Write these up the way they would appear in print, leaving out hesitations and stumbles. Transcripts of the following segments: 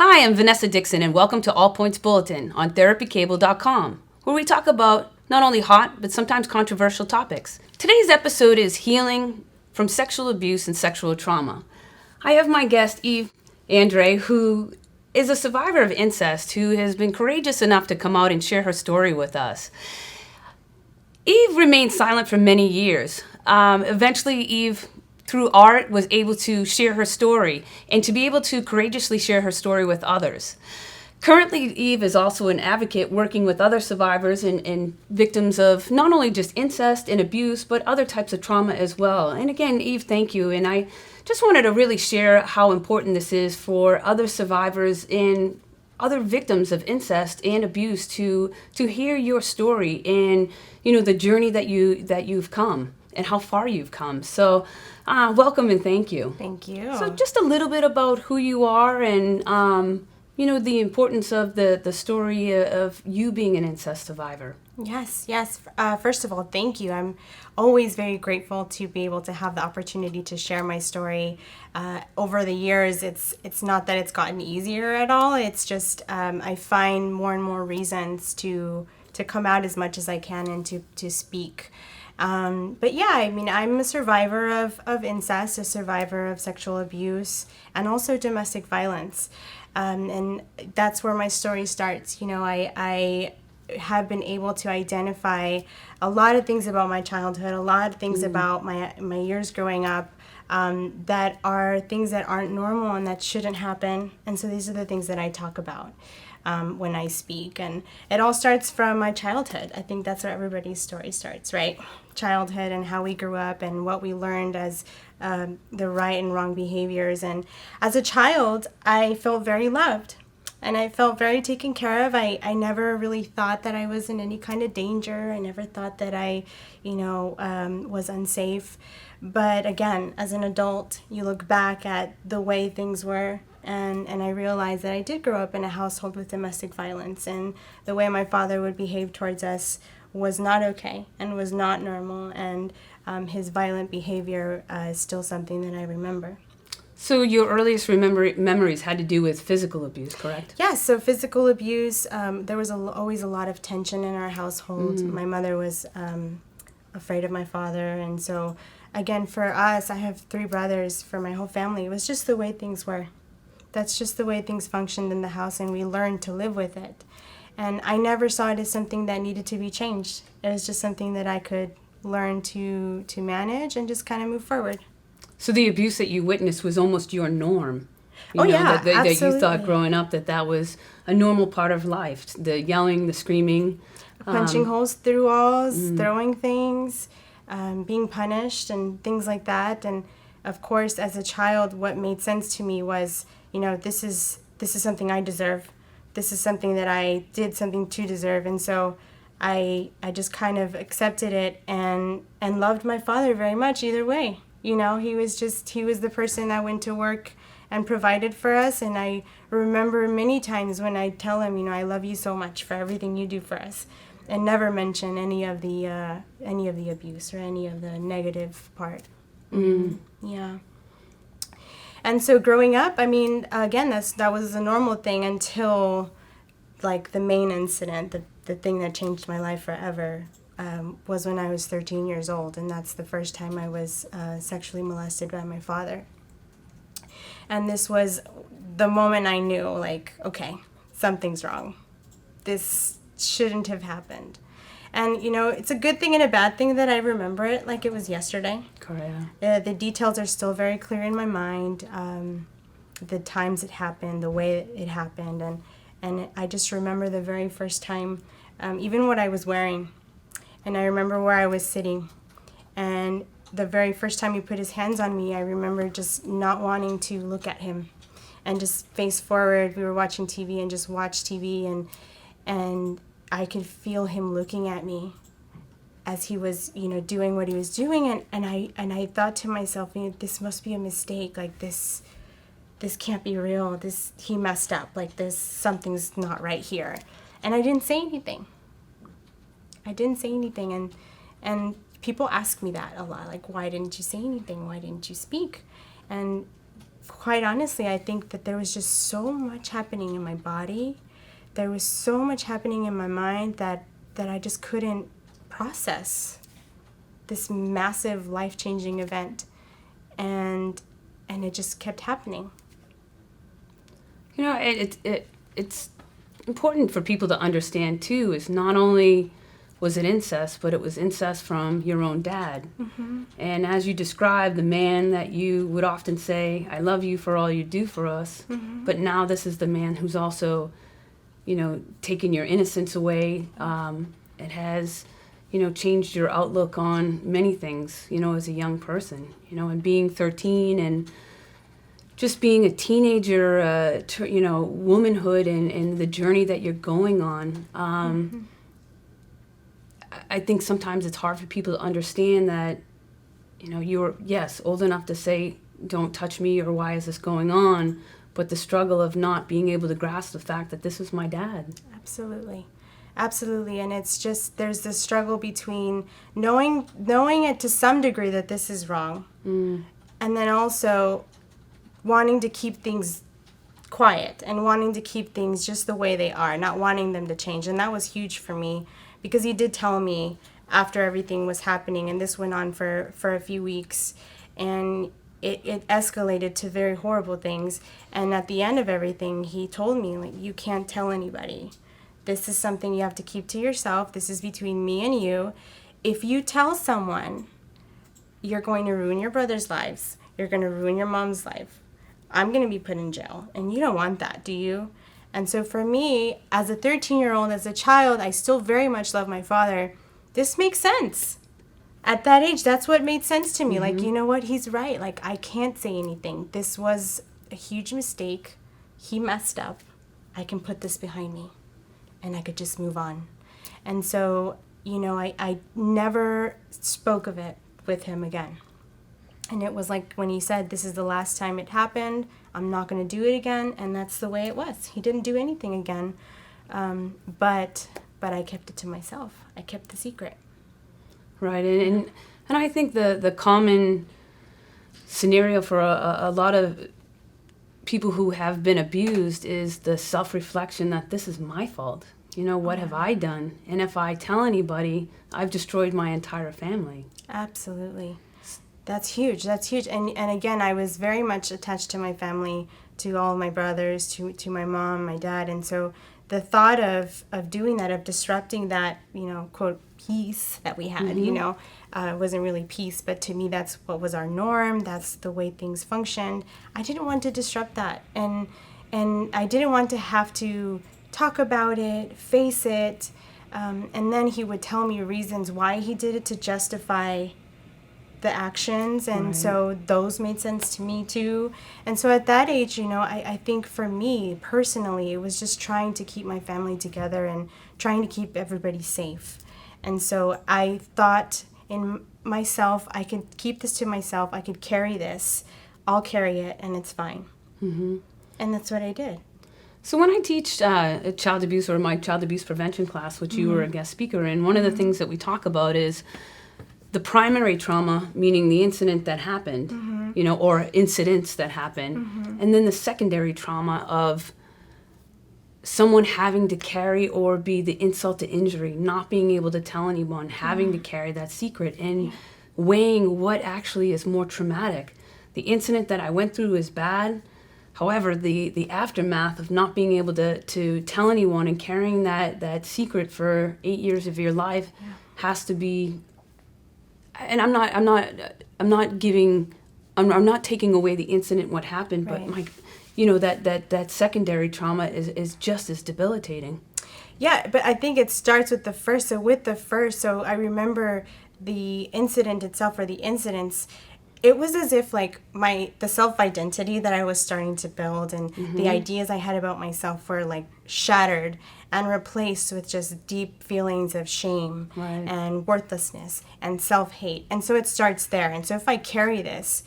Hi, I'm Vanessa Dixon, and welcome to All Points Bulletin on therapycable.com, where we talk about not only hot, but sometimes controversial topics. Today's episode is healing from sexual abuse and sexual trauma. I have my guest, Andry, who is a survivor of incest, who has been courageous enough to come out and share her story with us. Eve remained silent for many years. Eventually, Eve, through art, was able to share her story and to be able to courageously share her story with others. Currently, Eve is also an advocate working with other survivors and victims of not only just incest and abuse, but other types of trauma as well. And again, Eve, thank you. And I just wanted to really share how important this is for other survivors and other victims of incest and abuse to hear your story and the journey that you've come and how far you've come. So welcome and thank you. Thank you. So just a little bit about who you are and the importance of the story of you being an incest survivor. Yes. First of all, thank you. I'm always very grateful to be able to have the opportunity to share my story. Over the years, it's not that it's gotten easier at all. It's just I find more and more reasons to come out as much as I can and to speak. But yeah, I mean, I'm a survivor of incest, a survivor of sexual abuse, and also domestic violence. And that's where my story starts. I have been able to identify a lot of things about my childhood, a lot of things about my years growing up that are things that aren't normal and that shouldn't happen. And so these are the things that I talk about when I speak. And it all starts from my childhood. I think that's where everybody's story starts, right? Childhood and how we grew up and what we learned as the right and wrong behaviors. And as a child, I felt very loved. And I felt very taken care of. I never really thought that I was in any kind of danger. I never thought that I, was unsafe. But again, as an adult, you look back at the way things were, and I realized that I did grow up in a household with domestic violence, and the way my father would behave towards us was not okay and was not normal, and his violent behavior is still something that I remember. So your earliest memories had to do with physical abuse, correct? Yes, so physical abuse, there was always a lot of tension in our household. My mother was afraid of my father, and so, again, for us, I have 3 brothers, for my whole family, it was just the way things were. That's just the way things functioned in the house, and we learned to live with it. And I never saw it as something that needed to be changed. It was just something that I could learn to manage and just kind of move forward. So the abuse that you witnessed was almost your norm. Absolutely. That you thought growing up that was a normal part of life. The yelling, the screaming. Punching holes through walls, throwing things, being punished and things like that. And of course, as a child, what made sense to me was, this is something I deserve. This is something that I did something to deserve. And so I just kind of accepted it and loved my father very much either way. He was the person that went to work and provided for us. And I remember many times when I tell him, I love you so much for everything you do for us, and never mention any of the abuse or any of the negative part. Yeah. And so growing up, I mean, again, that was a normal thing until, like, the main incident, the thing that changed my life forever, was when I was 13 years old, and that's the first time I was sexually molested by my father. And this was the moment I knew, like, okay, something's wrong. This shouldn't have happened. And, it's a good thing and a bad thing that I remember it like it was yesterday. Correct. The details are still very clear in my mind, the times it happened, the way it happened, and I just remember the very first time, even what I was wearing. And I remember where I was sitting. And the very first time he put his hands on me, I remember just not wanting to look at him and just face forward. We were watching TV and just watched TV, and I could feel him looking at me as he was, doing what he was doing. And I thought to myself, this must be a mistake. Like, this can't be real. He messed up. Like, something's not right here. And I didn't say anything. And people ask me that a lot, like, why didn't you say anything? Why didn't you speak? And quite honestly, I think that there was just so much happening in my body. There was so much happening in my mind that I just couldn't process this massive life-changing event. And it just kept happening. You know, it's important for people to understand, too, is not only was it incest, but it was incest from your own dad. Mm-hmm. And as you described, the man that you would often say, I love you for all you do for us, Mm-hmm. but now this is the man who's also, you know, taken your innocence away. It has, you know, changed your outlook on many things, you know, as a young person, you know, and being 13 and just being a teenager, you know, womanhood and the journey that you're going on. Mm-hmm. I think sometimes it's hard for people to understand that, you know, you're, yes, old enough to say, don't touch me or why is this going on, but the struggle of not being able to grasp the fact that this was my dad. Absolutely. Absolutely. And it's just, there's this struggle between knowing it to some degree that this is wrong, and then also wanting to keep things quiet and wanting to keep things just the way they are, not wanting them to change. And that was huge for me, because he did tell me after everything was happening, and this went on for a few weeks, and it escalated to very horrible things. And at the end of everything, he told me, like, you can't tell anybody. This is something you have to keep to yourself. This is between me and you. If you tell someone, you're going to ruin your brother's lives. You're going to ruin your mom's life. I'm going to be put in jail. And you don't want that, do you? And so for me, as a 13-year-old, as a child, I still very much love my father. This makes sense. At that age, that's what made sense to me. Mm-hmm. Like, you know what? He's right. Like, I can't say anything. This was a huge mistake. He messed up. I can put this behind me. And I could just move on. And so, you know, I never spoke of it with him again. And it was like when he said, this is the last time it happened, I'm not going to do it again. And that's the way it was. He didn't do anything again. But I kept it to myself. I kept the secret. Right. And I think the common scenario for a lot of people who have been abused is the self-reflection that this is my fault. You know, what have I done? And if I tell anybody, I've destroyed my entire family. Absolutely. That's huge. That's huge. And again, I was very much attached to my family, to all my brothers, to my mom, my dad. And so the thought of doing that, of disrupting that, you know, quote, peace that we had, you know, wasn't really peace, but to me, that's what was our norm. That's the way things functioned. I didn't want to disrupt that. And I didn't want to have to talk about it, face it. And then he would tell me reasons why he did it to justify the actions. And Right. so those made sense to me too. And so at that age, you know, I think for me personally, it was just trying to keep my family together and trying to keep everybody safe. And so I thought in myself, I could keep this to myself. I could carry this. I'll carry it, and it's fine. Mm-hmm. And that's what I did. So when I teach child abuse, or my child abuse prevention class, which you were a guest speaker in, one of the things that we talk about is the primary trauma, meaning the incident that happened, you know, or incidents that happened, and then the secondary trauma of someone having to carry or be the insult to injury, not being able to tell anyone, having to carry that secret, and weighing what actually is more traumatic. The incident that I went through is bad. However, the aftermath of not being able to tell anyone and carrying that secret for 8 years of your life has to be. And I'm not taking away the incident, what happened, Right. but you know, that secondary trauma is just as debilitating. Yeah, but I think it starts with the first. So I remember the incident itself, or the incidents. It was as if like the self-identity that I was starting to build and the ideas I had about myself were like shattered and replaced with just deep feelings of shame Right. and worthlessness and self-hate. And so it starts there. And so if I carry this,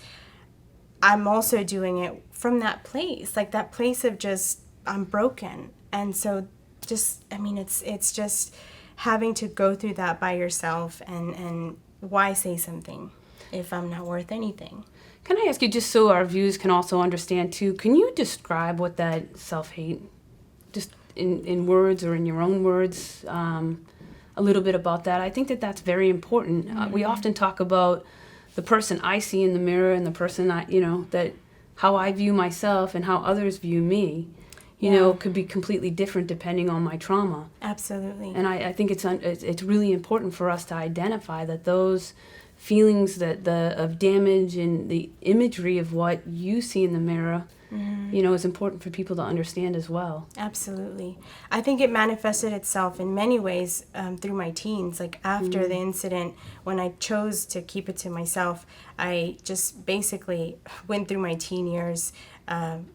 I'm also doing it from that place, like that place of just, I'm broken. And so just, I mean, it's just having to go through that by yourself, and why say something if I'm not worth anything. Can I ask you, just so our viewers can also understand too, can you describe what that self-hate, just in words or in your own words, a little bit about that? I think that that's very important. We often talk about the person I see in the mirror and the person that how I view myself and how others view me, could be completely different depending on my trauma. Absolutely. And I think it's really important for us to identify that those feelings of damage and the imagery of what you see in the mirror, is important for people to understand as well. Absolutely. I think it manifested itself in many ways through my teens. Like after the incident, when I chose to keep it to myself, I just basically went through my teen years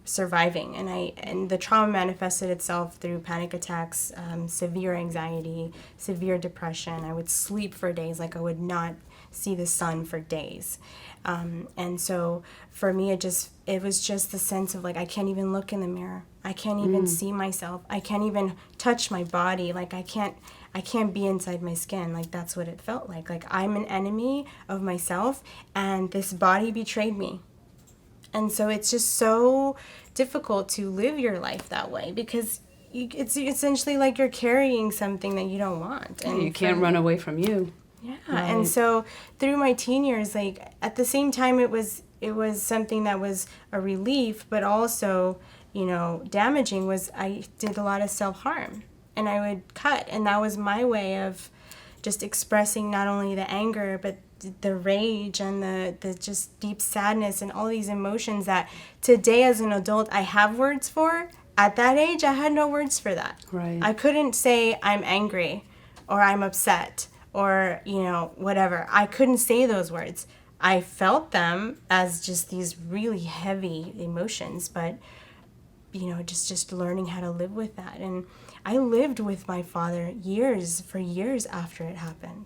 surviving, and the trauma manifested itself through panic attacks, severe anxiety, severe depression. I would sleep for days, like I would not see the sun for days. And so for me, it was just the sense of like, I can't even look in the mirror. I can't even see myself. I can't even touch my body. Like I can't be inside my skin. Like that's what it felt like. Like I'm an enemy of myself and this body betrayed me. And so it's just so difficult to live your life that way because it's essentially like you're carrying something that you don't want. And you can't run away from you. Yeah, right. And so through my teen years, like at the same time, it was something that was a relief, but also, damaging. Was I did a lot of self-harm, and I would cut, and that was my way of just expressing not only the anger, but the rage and the just deep sadness and all these emotions that today as an adult I have words for. At that age, I had no words for that. Right. I couldn't say I'm angry or I'm upset or, whatever. I couldn't say those words. I felt them as just these really heavy emotions, but, just learning how to live with that. And I lived with my father for years after it happened.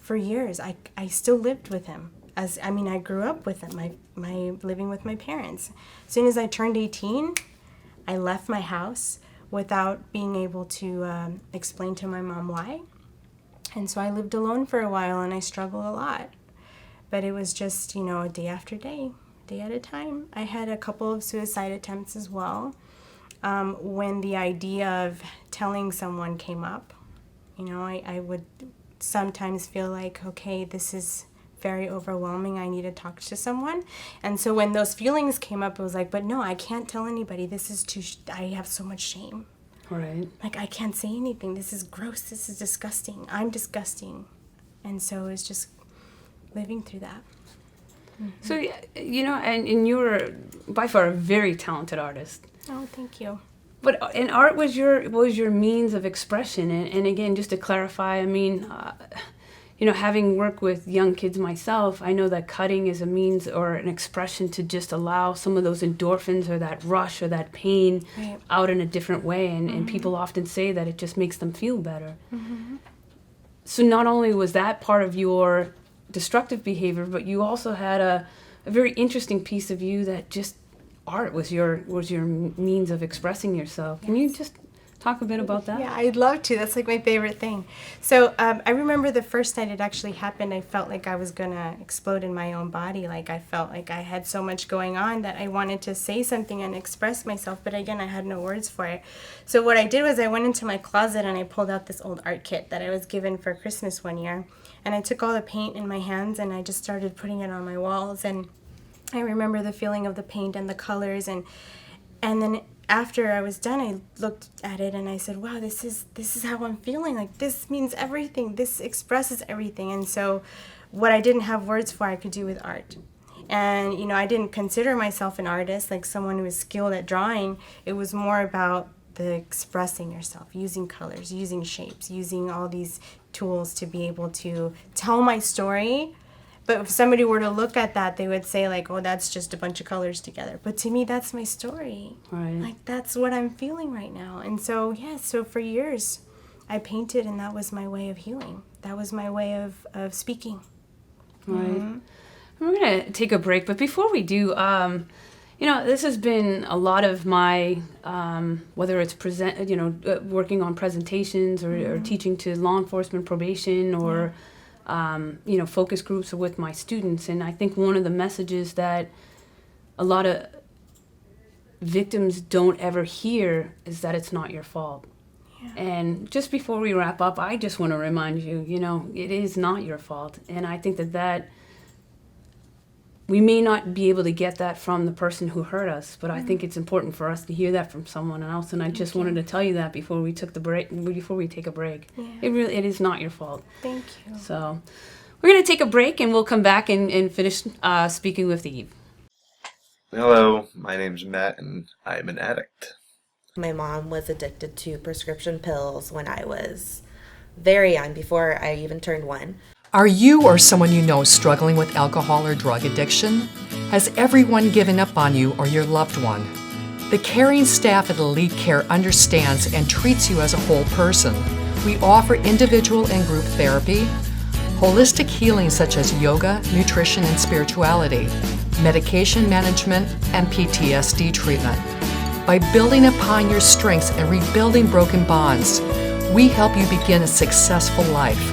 For years. I still lived with him. I grew up with him, my living with my parents. As soon as I turned 18, I left my house without being able to explain to my mom why. And so I lived alone for a while, and I struggled a lot. But it was just, day after day, day at a time. I had a couple of suicide attempts as well. When the idea of telling someone came up, I would sometimes feel like, okay, this is very overwhelming. I need to talk to someone. And so when those feelings came up, it was like, but no, I can't tell anybody. This is I have so much shame. Right. Like, I can't say anything. This is gross. This is disgusting. I'm disgusting. And so it's just living through that. Mm-hmm. So, and you were by far a very talented artist. Oh, thank you. But and art was your means of expression. And again, just to clarify, having worked with young kids myself, I know that cutting is a means or an expression to just allow some of those endorphins or that rush or that pain out in a different way. And people often say that it just makes them feel better. Mm-hmm. So not only was that part of your destructive behavior, but you also had a very interesting piece of you that just art was your means of expressing yourself. Yes. Can you just talk a bit about that? Yeah, I'd love to. That's like my favorite thing. So I remember the first night it actually happened, I felt like I was going to explode in my own body. Like I felt like I had so much going on that I wanted to say something and express myself. But again, I had no words for it. So what I did was I went into my closet and I pulled out this old art kit that I was given for Christmas one year. And I took all the paint in my hands and I just started putting it on my walls. And I remember the feeling of the paint and the colors. And then after I was done, I looked at it and I said, wow, this is how I'm feeling. Like, this means everything. This expresses everything. And so what I didn't have words for, I could do with art. And, I didn't consider myself an artist, like someone who was skilled at drawing. It was more about the expressing yourself, using colors, using shapes, using all these tools to be able to tell my story. But if somebody were to look at that, they would say, like, oh, that's just a bunch of colors together. But to me, that's my story. Right. Like, that's what I'm feeling right now. And so, so for years, I painted, and that was my way of healing. That was my way of speaking. Right. Mm-hmm. We're going to take a break. But before we do, this has been a lot of my, whether it's working on presentations or teaching to law enforcement, probation, or focus groups with my students. And I think one of the messages that a lot of victims don't ever hear is that it's not your fault. Yeah. And just before we wrap up, I just want to remind you, it is not your fault. And I think that we may not be able to get that from the person who hurt us, but I think it's important for us to hear that from someone else. And I just wanted to tell you that before we take a break. Yeah. It is not your fault. Thank you. So we're going to take a break, and we'll come back and finish speaking with Eve. Hello, my name's Matt, and I'm an addict. My mom was addicted to prescription pills when I was very young, before I even turned 1. Are you or someone you know struggling with alcohol or drug addiction? Has everyone given up on you or your loved one? The caring staff at Elite Care understands and treats you as a whole person. We offer individual and group therapy, holistic healing such as yoga, nutrition, and spirituality, medication management, and PTSD treatment. By building upon your strengths and rebuilding broken bonds, we help you begin a successful life.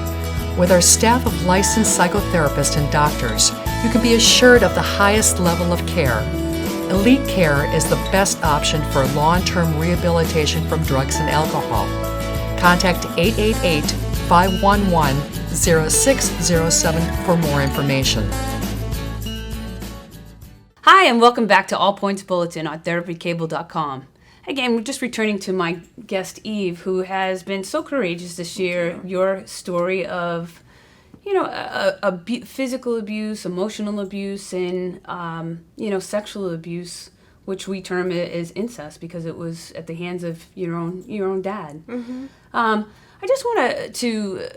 With our staff of licensed psychotherapists and doctors, you can be assured of the highest level of care. Elite Care is the best option for long-term rehabilitation from drugs and alcohol. Contact 888-511-0607 for more information. Hi, and welcome back to All Points Bulletin on therapycable.com. Again, we're just returning to my guest, Eve, who has been so courageous to share your story of, physical abuse, emotional abuse, and, sexual abuse, which we term it as incest because it was at the hands of your own dad. Mm-hmm. I just want to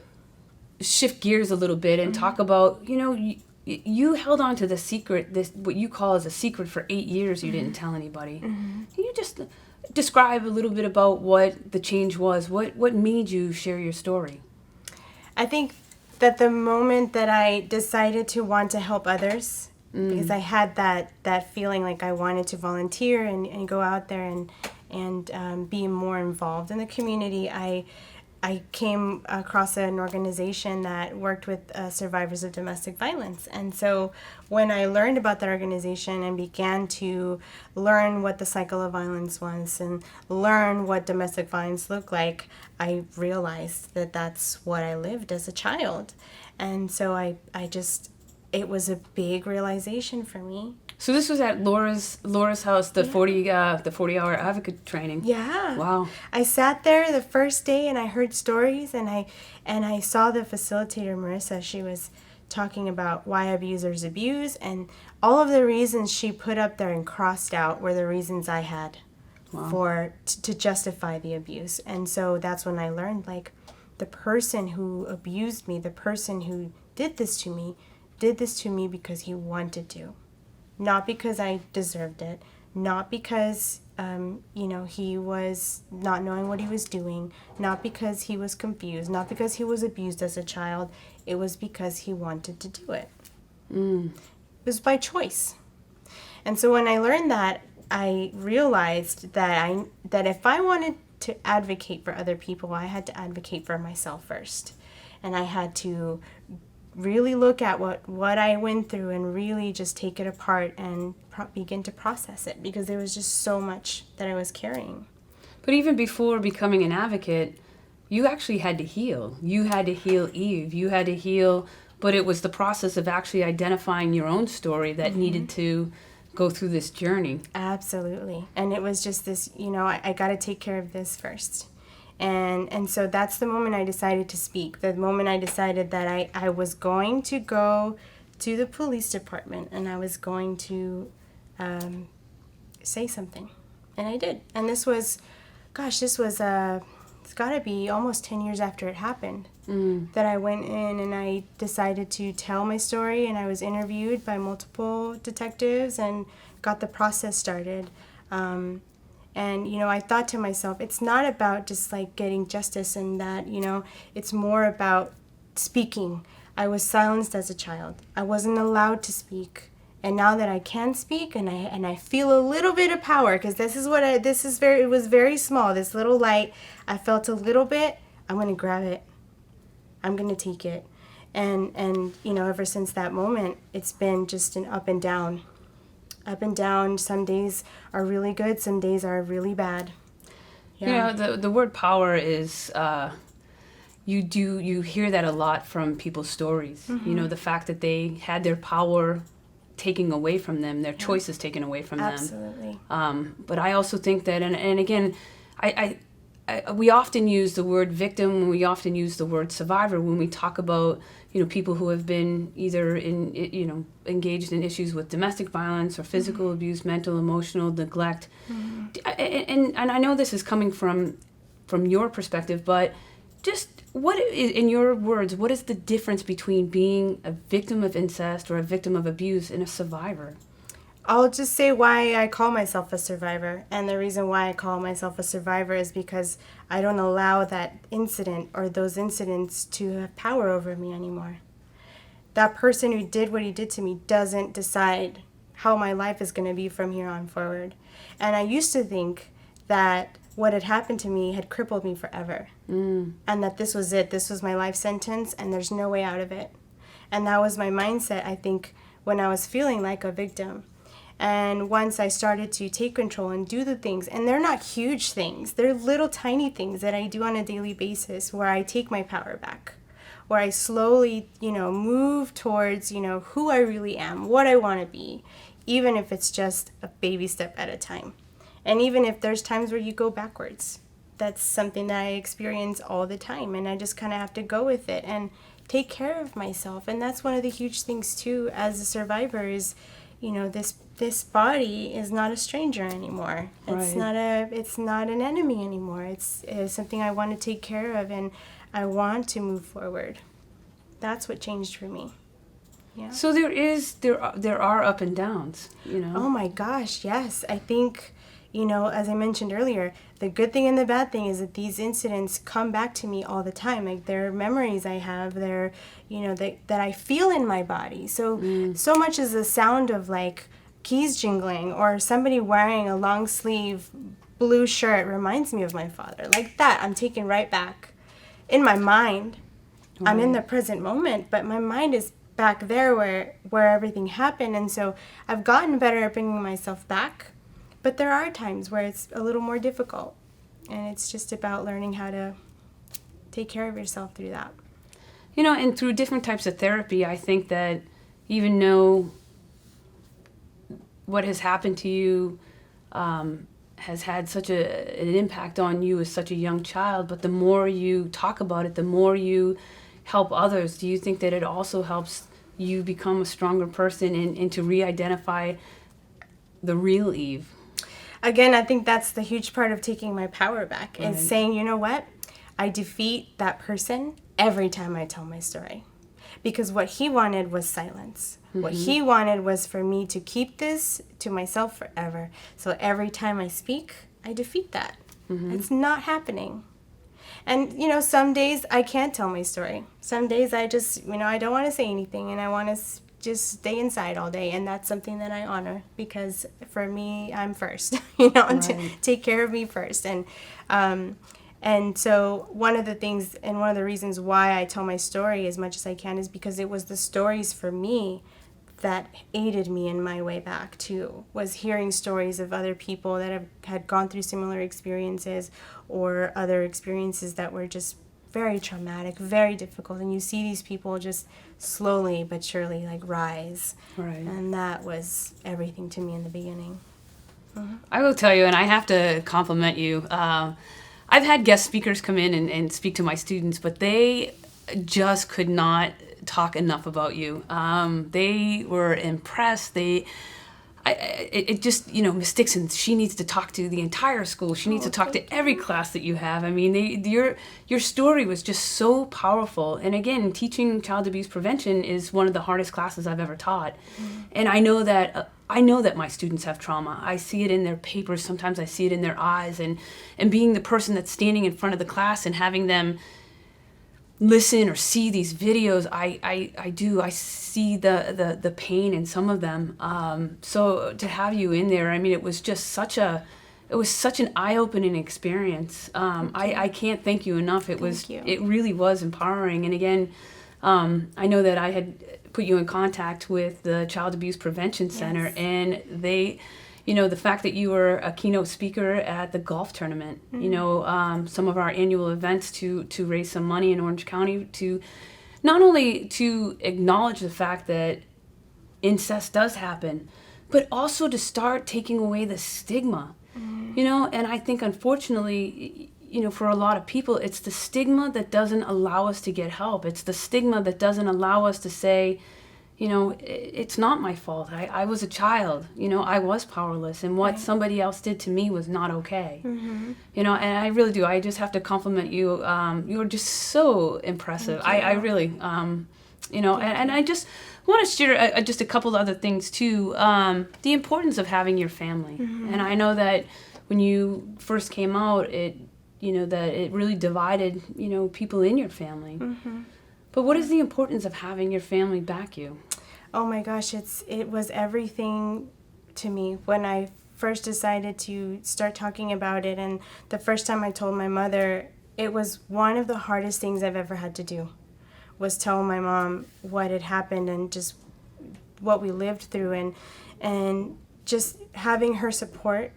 shift gears a little bit and talk about, you held on to the secret, what you call as a secret, for 8 years. You didn't tell anybody. Mm-hmm. Can you just describe a little bit about what the change was? What made you share your story? I think that the moment that I decided to want to help others, because I had that feeling like I wanted to volunteer and go out there and be more involved in the community, I came across an organization that worked with survivors of domestic violence. And so when I learned about that organization and began to learn what the cycle of violence was and learn what domestic violence looked like, I realized that that's what I lived as a child. And so it was a big realization for me. So this was at Laura's house, the 40-hour advocate training. Yeah. Wow. I sat there the first day and I heard stories, and I saw the facilitator, Marissa. She was talking about why abusers abuse, and all of the reasons she put up there and crossed out were the reasons I had to justify the abuse. And so that's when I learned, like, the person who abused me, the person who did this to me because he wanted to. Not because I deserved it, not because, he was not knowing what he was doing, not because he was confused, not because he was abused as a child. It was because he wanted to do it. It was by choice. And so when I learned that, I realized that if I wanted to advocate for other people, I had to advocate for myself first. And I had to really look at what I went through and really just take it apart and begin to process it, because there was just so much that I was carrying. But even before becoming an advocate, you actually had to heal. You had to heal Eve. You had to heal, but it was the process of actually identifying your own story that needed to go through this journey. Absolutely. And it was just this, I got to take care of this first. And so that's the moment I decided to speak, the moment I decided that I was going to go to the police department and I was going to say something. And I did. And this was it's got to be almost 10 years after it happened that I went in and I decided to tell my story, and I was interviewed by multiple detectives and got the process started. And, I thought to myself, it's not about just like getting justice and that, it's more about speaking. I was silenced as a child. I wasn't allowed to speak. And now that I can speak and I feel a little bit of power, because it was very small, this little light, I felt a little bit, I'm going to grab it. I'm going to take it. And ever since that moment, it's been just an up and down. Up and down. Some days are really good, some days are really bad. Yeah. The word power is you hear that a lot from people's stories. The fact that they had their power taken away from them, their choices taken away from them. Absolutely. But I also think that, and again, we often use the word victim, we often use the word survivor when we talk about people who have been either engaged in issues with domestic violence or physical abuse, mental, emotional neglect. And I know this is coming from your perspective, but just what is, in your words, what is the difference between being a victim of incest or a victim of abuse and a survivor? I'll just say why I call myself a survivor. And the reason why I call myself a survivor is because I don't allow that incident or those incidents to have power over me anymore. That person who did what he did to me doesn't decide how my life is going to be from here on forward. And I used to think that what had happened to me had crippled me forever. And that this was it. This was my life sentence and there's no way out of it. And that was my mindset, I think, when I was feeling like a victim. And once I started to take control and do the things, and they're not huge things, they're little tiny things that I do on a daily basis where I take my power back, where I slowly, move towards, who I really am, what I want to be, even if it's just a baby step at a time. And even if there's times where you go backwards, that's something that I experience all the time, and I just kind of have to go with it and take care of myself. And that's one of the huge things too as a survivor is, this body is not a stranger anymore. It's not an enemy anymore. It's something I want to take care of, and I want to move forward. That's what changed for me. Yeah. So there are up and downs, Oh my gosh, yes. I think, as I mentioned earlier, the good thing and the bad thing is that these incidents come back to me all the time. Like, they're memories I have, they're, that I feel in my body. So much as the sound of like keys jingling or somebody wearing a long sleeve blue shirt reminds me of my father. Like that, I'm taken right back. In my mind, I'm in the present moment, but my mind is back there where everything happened. And so I've gotten better at bringing myself back. But there are times where it's a little more difficult, and it's just about learning how to take care of yourself through that. And through different types of therapy, I think that even though what has happened to you has had such an impact on you as such a young child, but the more you talk about it, the more you help others. Do you think that it also helps you become a stronger person and to re-identify the real Eve? Again, I think that's the huge part of taking my power back, is saying, you know what? I defeat that person every time I tell my story. Because what he wanted was silence. What he wanted was for me to keep this to myself forever. So every time I speak, I defeat that. It's not happening. And, some days I can't tell my story. Some days I just, I don't want to say anything, and I want to just stay inside all day, and that's something that I honor, because for me, I'm first, and to take care of me first. And so one of the things and one of the reasons why I tell my story as much as I can is because it was the stories for me that aided me in my way back too, was hearing stories of other people that had gone through similar experiences or other experiences that were just very traumatic, very difficult, and you see these people just slowly but surely rise. And that was everything to me in the beginning. I will tell you, and I have to compliment you, I've had guest speakers come in and speak to my students, but they just could not talk enough about you. They were impressed. It just, Miss Dixon, she needs to talk to the entire school. She needs to talk to every class that you have. I mean, your story was just so powerful. And again, teaching child abuse prevention is one of the hardest classes I've ever taught. And I know that my students have trauma. I see it in their papers. Sometimes I see it in their eyes. And being the person that's standing in front of the class and having them listen or see these videos, I see the pain in some of them. So to have you in there, I mean, it was just such an eye-opening experience. I can't thank you enough. It really was empowering. And again, I know that I had put you in contact with the Child Abuse Prevention Center, and they, the fact that you were a keynote speaker at the golf tournament, some of our annual events to raise some money in Orange County, to not only to acknowledge the fact that incest does happen, but also to start taking away the stigma, and I think unfortunately, for a lot of people, it's the stigma that doesn't allow us to get help. It's the stigma that doesn't allow us to say, it's not my fault. I was a child, I was powerless, and what somebody else did to me was not okay. And I really do. I just have to compliment you. You were just so impressive. I really, and I just want to share just a couple of other things too. The importance of having your family. And I know that when you first came out, that it really divided, people in your family. But what is the importance of having your family back you? Oh my gosh, it was everything to me when I first decided to start talking about it. And the first time I told my mother, it was one of the hardest things I've ever had to do, was tell my mom what had happened and just what we lived through, and just having her support,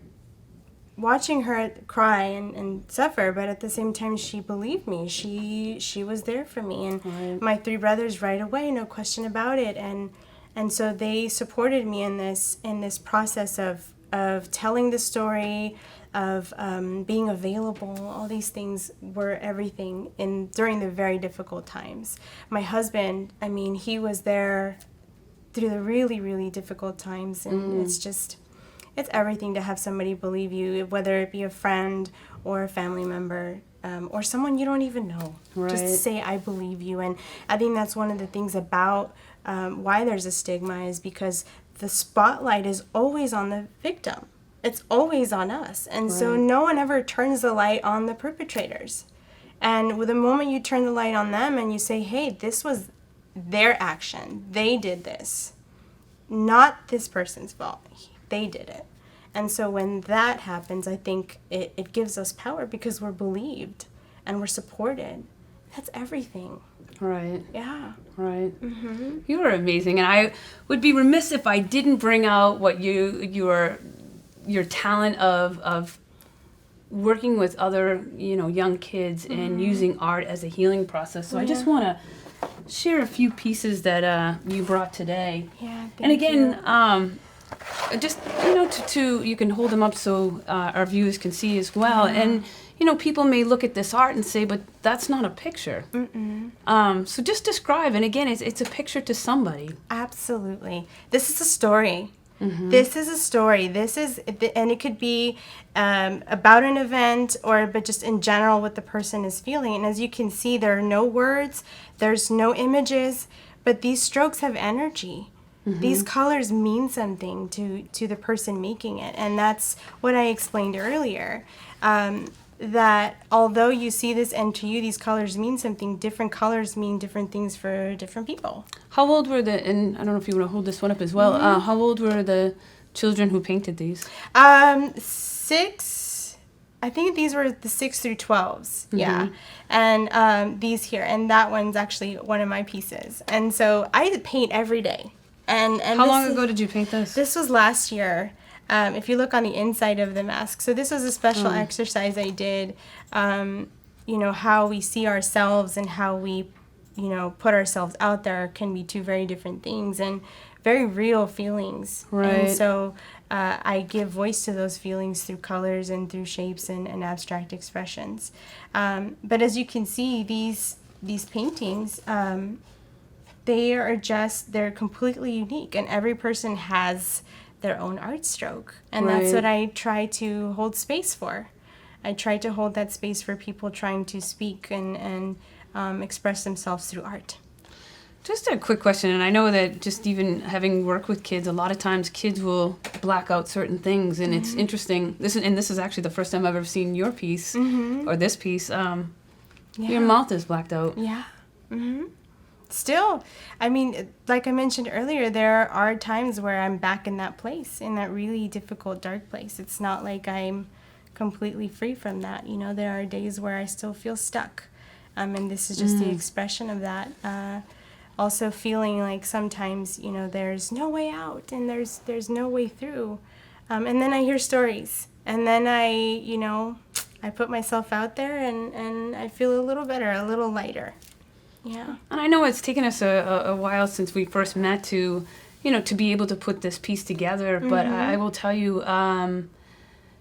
watching her cry and suffer, but at the same time she believed me. She was there for me, and my 3 brothers right away, no question about it, and so they supported me in this process of telling the story, of being available. All these things were everything during the very difficult times. My husband, he was there through the really, really difficult times, and it's everything to have somebody believe you, whether it be a friend or a family member, or someone you don't even know. Just say, I believe you. And I think that's one of the things about why there's a stigma, is because the spotlight is always on the victim. It's always on us. And so no one ever turns the light on the perpetrators. And with the moment you turn the light on them and you say, hey, this was their action. They did this. Not this person's fault. They did it. And so when that happens, I think it gives us power, because we're believed and we're supported. That's everything. Right. Yeah. Right. You were amazing, and I would be remiss if I didn't bring out what your talent of working with other young kids and using art as a healing process. So I just want to share a few pieces that you brought today. Yeah. And again, just to you can hold them up so our viewers can see as well. And people may look at this art and say, but that's not a picture. So just describe, and again, it's a picture to somebody. Absolutely. This is a story. This is a story. And it could be about an event, but just in general what the person is feeling. And as you can see, there are no words, there's no images, but these strokes have energy. These colors mean something to the person making it. And that's what I explained earlier. That although you see this and to you these colors mean something, different colors mean different things for different people. How old were and I don't know if you want to hold this one up as well, how old were the children who painted these? 6, I think these were the 6 through 12s, yeah. And these here, and that one's actually one of my pieces. And so I paint every day. And how long ago did you paint this? This was last year. If you look on the inside of the mask. So this was a special exercise I did, how we see ourselves and how we, put ourselves out there can be 2 very different things and very real feelings. Right. And so I give voice to those feelings through colors and through shapes and abstract expressions. But as you can see, these paintings, they're completely unique, and every person has their own art stroke. And that's what I try to hold space for. I try to hold that space for people trying to speak and express themselves through art. Just a quick question, and I know that just even having worked with kids, a lot of times kids will black out certain things, and it's interesting. This is actually the first time I've ever seen your piece, or this piece. Your mouth is blacked out. Yeah. Still, like I mentioned earlier, there are times where I'm back in that place, in that really difficult, dark place. It's not like I'm completely free from that. There are days where I still feel stuck. And this is just the expression of that. also feeling like sometimes, you know, there's no way out and there's no way through. And then I hear stories, and then I put myself out there, and I feel a little better, a little lighter. Yeah. And I know it's taken us a while since we first met to, you know, to be able to put this piece together. But I will tell you,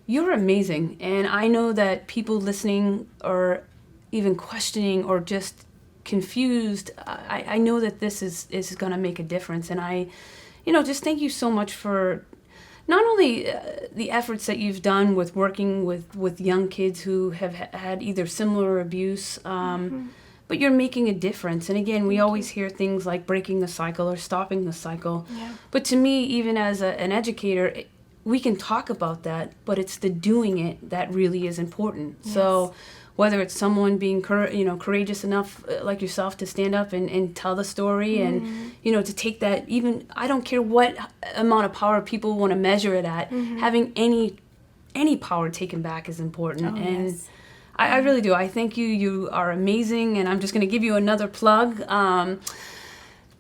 you're amazing. And I know that people listening or even questioning or just confused, I know that this is going to make a difference. And I, you know, just thank you so much for not only the efforts that you've done with working with young kids who have had either similar abuse, but you're making a difference. And again, we always hear things like breaking the cycle or stopping the cycle. Yeah. But to me, even as an educator, we can talk about that, but it's the doing it that really is important. Yes. So whether it's someone being courageous enough like yourself to stand up and tell the story and, you know, to take that, even, I don't care what amount of power people want to measure it at, having any power taken back is important. Oh, and yes. I really do. I thank you. You are amazing. And I'm just going to give you another plug.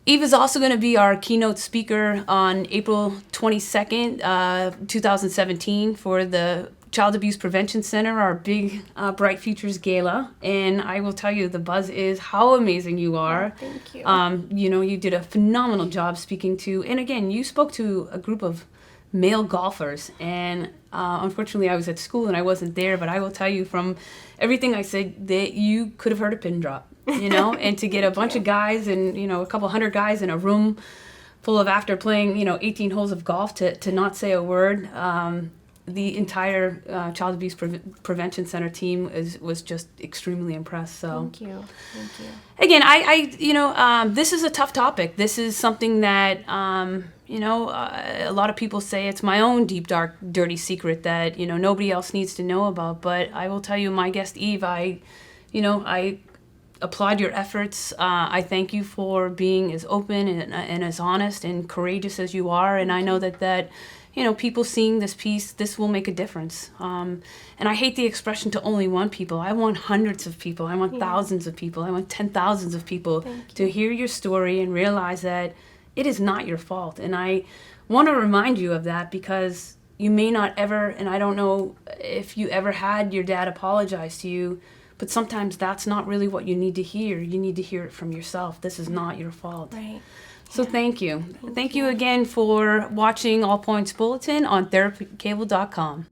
Eve is also going to be our keynote speaker on April 22nd, 2017 for the Child Abuse Prevention Center, our big Bright Futures Gala. And I will tell you, the buzz is how amazing you are. Oh, thank you. You know, you did a phenomenal job speaking to, and again, you spoke to a group of male golfers. And unfortunately, I was at school and I wasn't there, but I will tell you from everything I said that you could have heard a pin drop, you know, and to get a bunch of guys and, you know, a couple hundred guys in a room full of, after playing, you know, 18 holes of golf to not say a word. The entire Child Abuse Prevention Center team was just extremely impressed. So Thank you. again, I you know, this is a tough topic. This is something that, you know, a lot of people say it's my own deep, dark, dirty secret that, you know, nobody else needs to know about. But I will tell you, my guest Eve, I applaud your efforts. I thank you for being as open and as honest and courageous as you are. And I know that you know, people seeing this piece, this will make a difference. And I hate the expression to only one people. I want hundreds of people. I want thousands of people. I want 10,000s of people to hear your story and realize that it is not your fault. And I want to remind you of that because you may not ever, and I don't know if you ever had your dad apologize to you, but sometimes that's not really what you need to hear. You need to hear it from yourself. This is not your fault. Right. So thank you. Thank you again for watching All Points Bulletin on therapycable.com.